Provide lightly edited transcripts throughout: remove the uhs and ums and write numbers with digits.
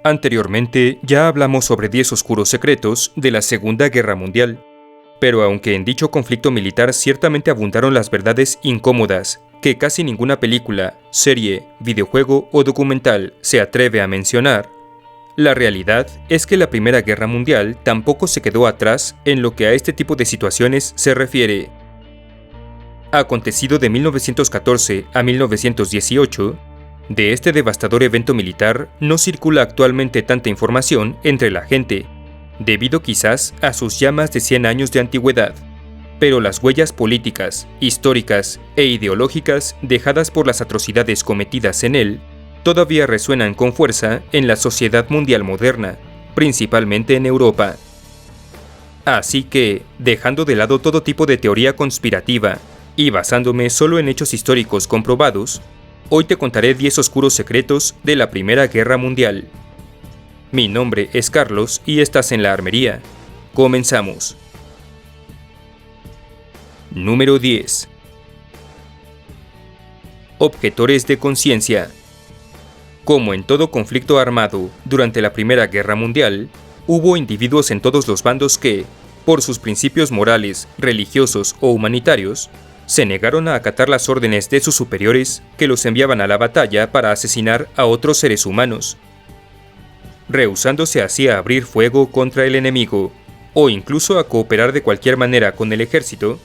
Anteriormente ya hablamos sobre 10 oscuros secretos de la Segunda Guerra Mundial, pero aunque en dicho conflicto militar ciertamente abundaron las verdades incómodas que casi ninguna película, serie, videojuego o documental se atreve a mencionar, la realidad es que la Primera Guerra Mundial tampoco se quedó atrás en lo que a este tipo de situaciones se refiere. Acontecido de 1914 a 1918, de este devastador evento militar no circula actualmente tanta información entre la gente, debido quizás a sus ya más de 100 años de antigüedad, pero las huellas políticas, históricas e ideológicas dejadas por las atrocidades cometidas en él todavía resuenan con fuerza en la sociedad mundial moderna, principalmente en Europa. Así que, dejando de lado todo tipo de teoría conspirativa y basándome solo en hechos históricos comprobados, hoy te contaré 10 oscuros secretos de la Primera Guerra Mundial. Mi nombre es Carlos y estás en La Armería. Comenzamos. Número 10. Objetores de conciencia. Como en todo conflicto armado durante la Primera Guerra Mundial, hubo individuos en todos los bandos que, por sus principios morales, religiosos o humanitarios, se negaron a acatar las órdenes de sus superiores que los enviaban a la batalla para asesinar a otros seres humanos, rehusándose así a abrir fuego contra el enemigo, o incluso a cooperar de cualquier manera con el ejército.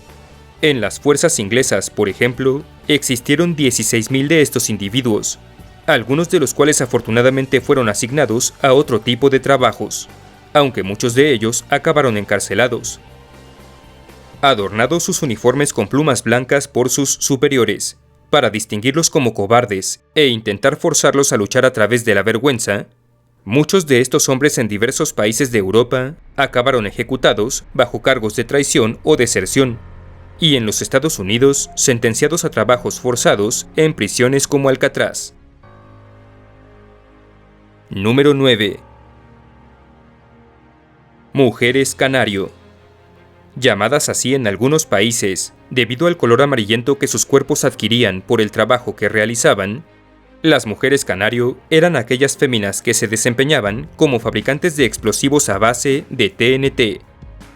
En las fuerzas inglesas, por ejemplo, existieron 16.000 de estos individuos, algunos de los cuales afortunadamente fueron asignados a otro tipo de trabajos, aunque muchos de ellos acabaron encarcelados. Adornados sus uniformes con plumas blancas por sus superiores, para distinguirlos como cobardes e intentar forzarlos a luchar a través de la vergüenza, muchos de estos hombres en diversos países de Europa acabaron ejecutados bajo cargos de traición o deserción, y en los Estados Unidos sentenciados a trabajos forzados en prisiones como Alcatraz. Número 9. Mujeres canario. Llamadas así en algunos países, debido al color amarillento que sus cuerpos adquirían por el trabajo que realizaban, las mujeres canario eran aquellas féminas que se desempeñaban como fabricantes de explosivos a base de TNT,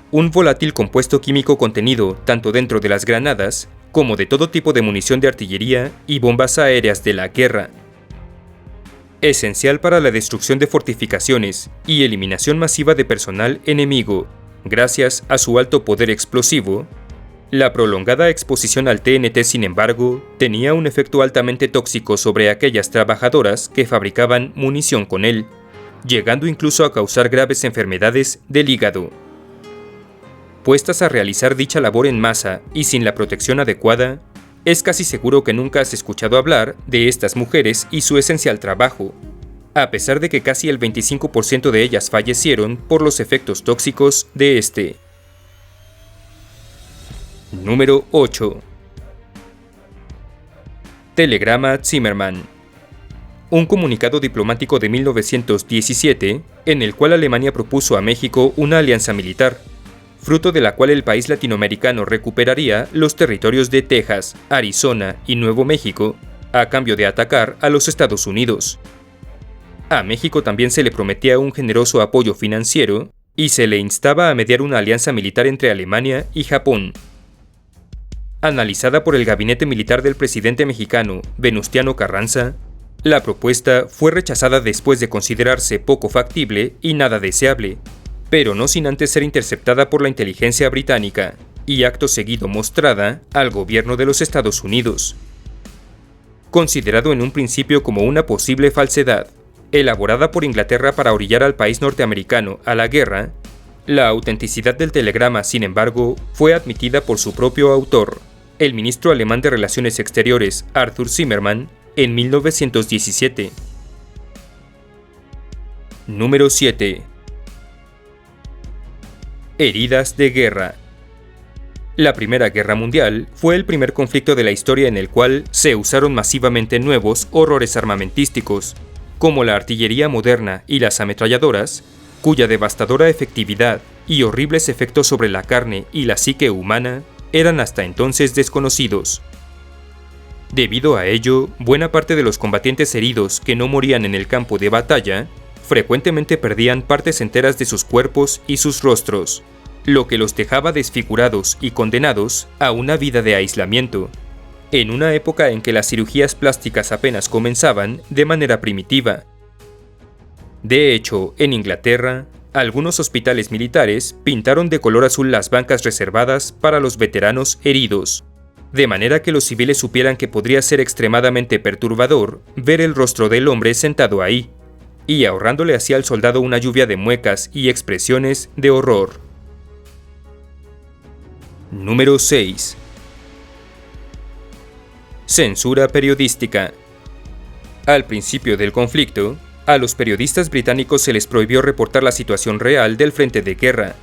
un volátil compuesto químico contenido tanto dentro de las granadas como de todo tipo de munición de artillería y bombas aéreas de la guerra. Esencial para la destrucción de fortificaciones y eliminación masiva de personal enemigo. Gracias a su alto poder explosivo, la prolongada exposición al TNT, sin embargo, tenía un efecto altamente tóxico sobre aquellas trabajadoras que fabricaban munición con él, llegando incluso a causar graves enfermedades del hígado. Puestas a realizar dicha labor en masa y sin la protección adecuada, es casi seguro que nunca has escuchado hablar de estas mujeres y su esencial trabajo, a pesar de que casi el 25% de ellas fallecieron por los efectos tóxicos de este. Número 8. Telegrama Zimmermann. Un comunicado diplomático de 1917, en el cual Alemania propuso a México una alianza militar, fruto de la cual el país latinoamericano recuperaría los territorios de Texas, Arizona y Nuevo México, a cambio de atacar a los Estados Unidos. A México también se le prometía un generoso apoyo financiero y se le instaba a mediar una alianza militar entre Alemania y Japón. Analizada por el gabinete militar del presidente mexicano Venustiano Carranza, la propuesta fue rechazada después de considerarse poco factible y nada deseable, pero no sin antes ser interceptada por la inteligencia británica y acto seguido mostrada al gobierno de los Estados Unidos. Considerado en un principio como una posible falsedad, elaborada por Inglaterra para orillar al país norteamericano a la guerra, la autenticidad del telegrama, sin embargo, fue admitida por su propio autor, el ministro alemán de Relaciones Exteriores Arthur Zimmermann, en 1917. Número 7. Heridas de guerra. La Primera Guerra Mundial fue el primer conflicto de la historia en el cual se usaron masivamente nuevos horrores armamentísticos, como la artillería moderna y las ametralladoras, cuya devastadora efectividad y horribles efectos sobre la carne y la psique humana eran hasta entonces desconocidos. Debido a ello, buena parte de los combatientes heridos que no morían en el campo de batalla frecuentemente perdían partes enteras de sus cuerpos y sus rostros, lo que los dejaba desfigurados y condenados a una vida de aislamiento, en una época en que las cirugías plásticas apenas comenzaban de manera primitiva. De hecho, en Inglaterra, algunos hospitales militares pintaron de color azul las bancas reservadas para los veteranos heridos, de manera que los civiles supieran que podría ser extremadamente perturbador ver el rostro del hombre sentado ahí, y ahorrándole así al soldado una lluvia de muecas y expresiones de horror. Número 6. Censura periodística. Al principio del conflicto, a los periodistas británicos se les prohibió reportar la situación real del frente de guerra,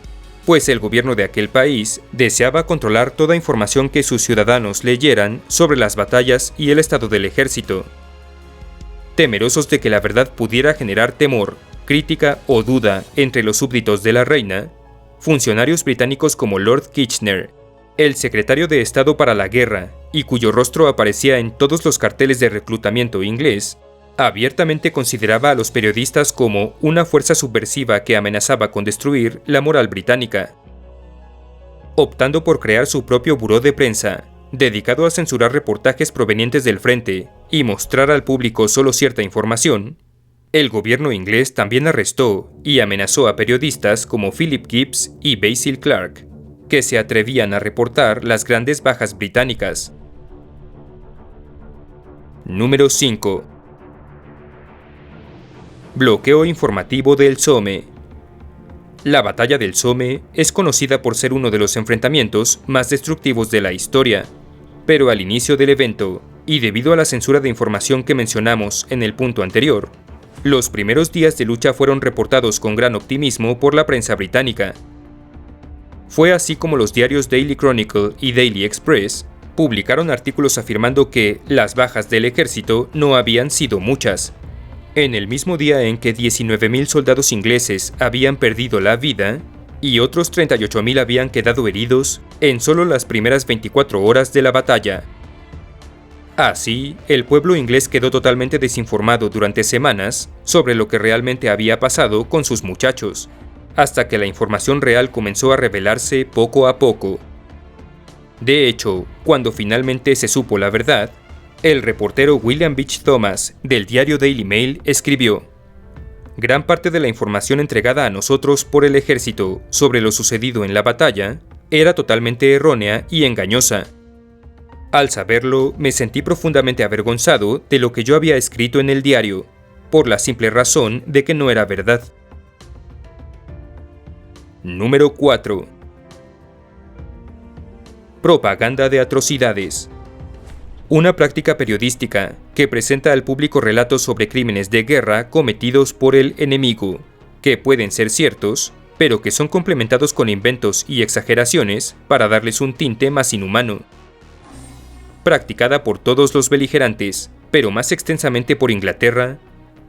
pues el gobierno de aquel país deseaba controlar toda información que sus ciudadanos leyeran sobre las batallas y el estado del ejército. Temerosos de que la verdad pudiera generar temor, crítica o duda entre los súbditos de la reina, funcionarios británicos como Lord Kitchener, el secretario de Estado para la Guerra, y cuyo rostro aparecía en todos los carteles de reclutamiento inglés, abiertamente consideraba a los periodistas como una fuerza subversiva que amenazaba con destruir la moral británica. Optando por crear su propio buró de prensa, dedicado a censurar reportajes provenientes del frente y mostrar al público solo cierta información, el gobierno inglés también arrestó y amenazó a periodistas como Philip Gibbs y Basil Clark, que se atrevían a reportar las grandes bajas británicas. Número 5. Bloqueo informativo del Somme. La batalla del Somme es conocida por ser uno de los enfrentamientos más destructivos de la historia, pero al inicio del evento, y debido a la censura de información que mencionamos en el punto anterior, los primeros días de lucha fueron reportados con gran optimismo por la prensa británica. Fue así como los diarios Daily Chronicle y Daily Express publicaron artículos afirmando que las bajas del ejército no habían sido muchas. En el mismo día en que 19.000 soldados ingleses habían perdido la vida y otros 38.000 habían quedado heridos en solo las primeras 24 horas de la batalla. Así, el pueblo inglés quedó totalmente desinformado durante semanas sobre lo que realmente había pasado con sus muchachos, hasta que la información real comenzó a revelarse poco a poco. De hecho, cuando finalmente se supo la verdad, el reportero William Beach Thomas del diario Daily Mail escribió: "Gran parte de la información entregada a nosotros por el ejército sobre lo sucedido en la batalla era totalmente errónea y engañosa. Al saberlo, me sentí profundamente avergonzado de lo que yo había escrito en el diario, por la simple razón de que no era verdad". Número 4. Propaganda de atrocidades. Una práctica periodística que presenta al público relatos sobre crímenes de guerra cometidos por el enemigo, que pueden ser ciertos, pero que son complementados con inventos y exageraciones para darles un tinte más inhumano. Practicada por todos los beligerantes, pero más extensamente por Inglaterra,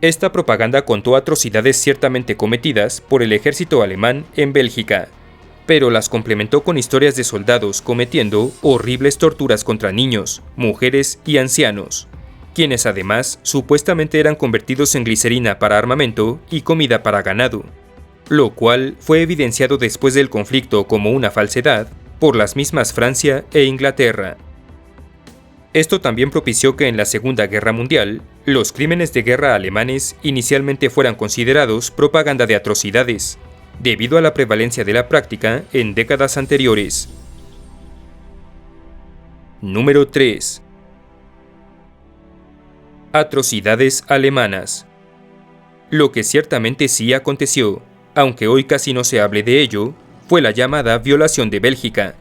esta propaganda contó atrocidades ciertamente cometidas por el ejército alemán en Bélgica, pero las complementó con historias de soldados cometiendo horribles torturas contra niños, mujeres y ancianos, quienes además supuestamente eran convertidos en glicerina para armamento y comida para ganado, lo cual fue evidenciado después del conflicto como una falsedad por las mismas Francia e Inglaterra. Esto también propició que en la Segunda Guerra Mundial, los crímenes de guerra alemanes inicialmente fueran considerados propaganda de atrocidades, debido a la prevalencia de la práctica en décadas anteriores. Número 3. Atrocidades alemanas. Lo que ciertamente sí aconteció, aunque hoy casi no se hable de ello, fue la llamada violación de Bélgica,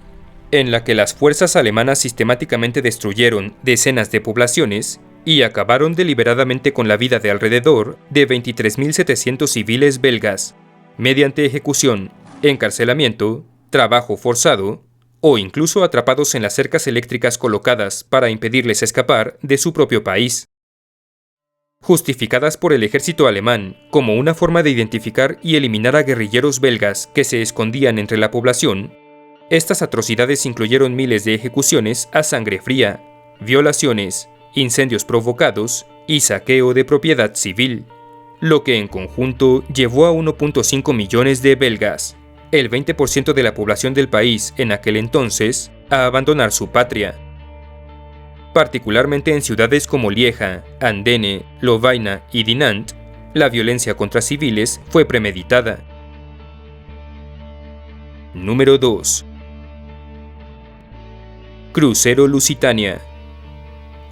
en la que las fuerzas alemanas sistemáticamente destruyeron decenas de poblaciones y acabaron deliberadamente con la vida de alrededor de 23.700 civiles belgas, mediante ejecución, encarcelamiento, trabajo forzado o incluso atrapados en las cercas eléctricas colocadas para impedirles escapar de su propio país. Justificadas por el ejército alemán como una forma de identificar y eliminar a guerrilleros belgas que se escondían entre la población, estas atrocidades incluyeron miles de ejecuciones a sangre fría, violaciones, incendios provocados y saqueo de propiedad civil, lo que en conjunto llevó a 1.5 millones de belgas, el 20% de la población del país en aquel entonces, a abandonar su patria. Particularmente en ciudades como Lieja, Andenne, Lovaina y Dinant, la violencia contra civiles fue premeditada. Número 2. Crucero Lusitania.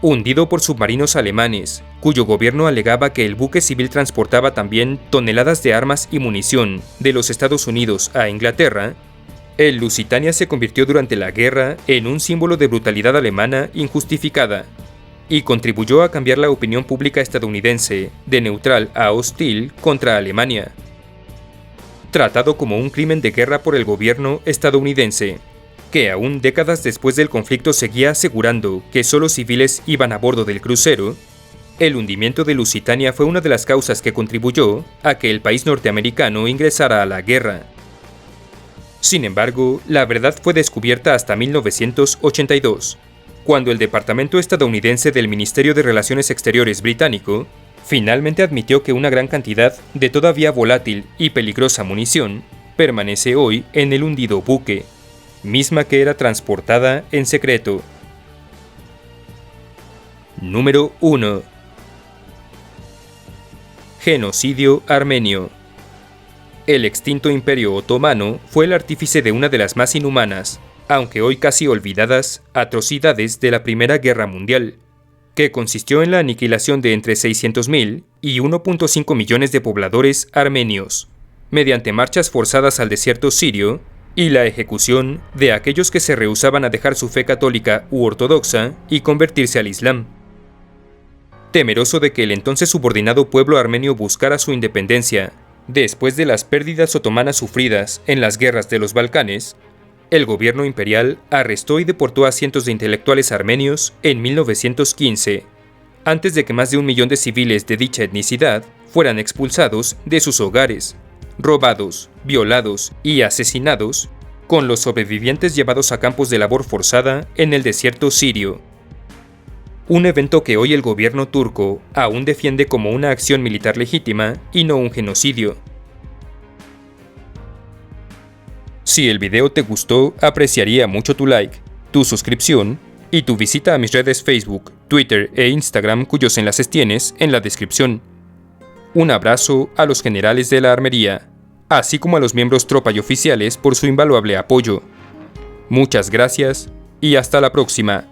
Hundido por submarinos alemanes, cuyo gobierno alegaba que el buque civil transportaba también toneladas de armas y munición de los Estados Unidos a Inglaterra, el Lusitania se convirtió durante la guerra en un símbolo de brutalidad alemana injustificada y contribuyó a cambiar la opinión pública estadounidense de neutral a hostil contra Alemania. Tratado como un crimen de guerra por el gobierno estadounidense, que aún décadas después del conflicto seguía asegurando que solo civiles iban a bordo del crucero, el hundimiento de Lusitania fue una de las causas que contribuyó a que el país norteamericano ingresara a la guerra. Sin embargo, la verdad fue descubierta hasta 1982, cuando el Departamento estadounidense del Ministerio de Relaciones Exteriores británico finalmente admitió que una gran cantidad de todavía volátil y peligrosa munición permanece hoy en el hundido buque, misma que era transportada en secreto. Número 1. Genocidio armenio. El extinto Imperio Otomano fue el artífice de una de las más inhumanas, aunque hoy casi olvidadas, atrocidades de la Primera Guerra Mundial, que consistió en la aniquilación de entre 600.000 y 1.5 millones de pobladores armenios, mediante marchas forzadas al desierto sirio y la ejecución de aquellos que se rehusaban a dejar su fe católica u ortodoxa y convertirse al Islam. Temeroso de que el entonces subordinado pueblo armenio buscara su independencia después de las pérdidas otomanas sufridas en las guerras de los Balcanes, el gobierno imperial arrestó y deportó a cientos de intelectuales armenios en 1915, antes de que más de 1 millón de civiles de dicha etnicidad fueran expulsados de sus hogares, robados, violados y asesinados, con los sobrevivientes llevados a campos de labor forzada en el desierto sirio. Un evento que hoy el gobierno turco aún defiende como una acción militar legítima y no un genocidio. Si el video te gustó, apreciaría mucho tu like, tu suscripción y tu visita a mis redes Facebook, Twitter e Instagram, cuyos enlaces tienes en la descripción. Un abrazo a los generales de la armería, así como a los miembros tropa y oficiales por su invaluable apoyo. Muchas gracias y hasta la próxima.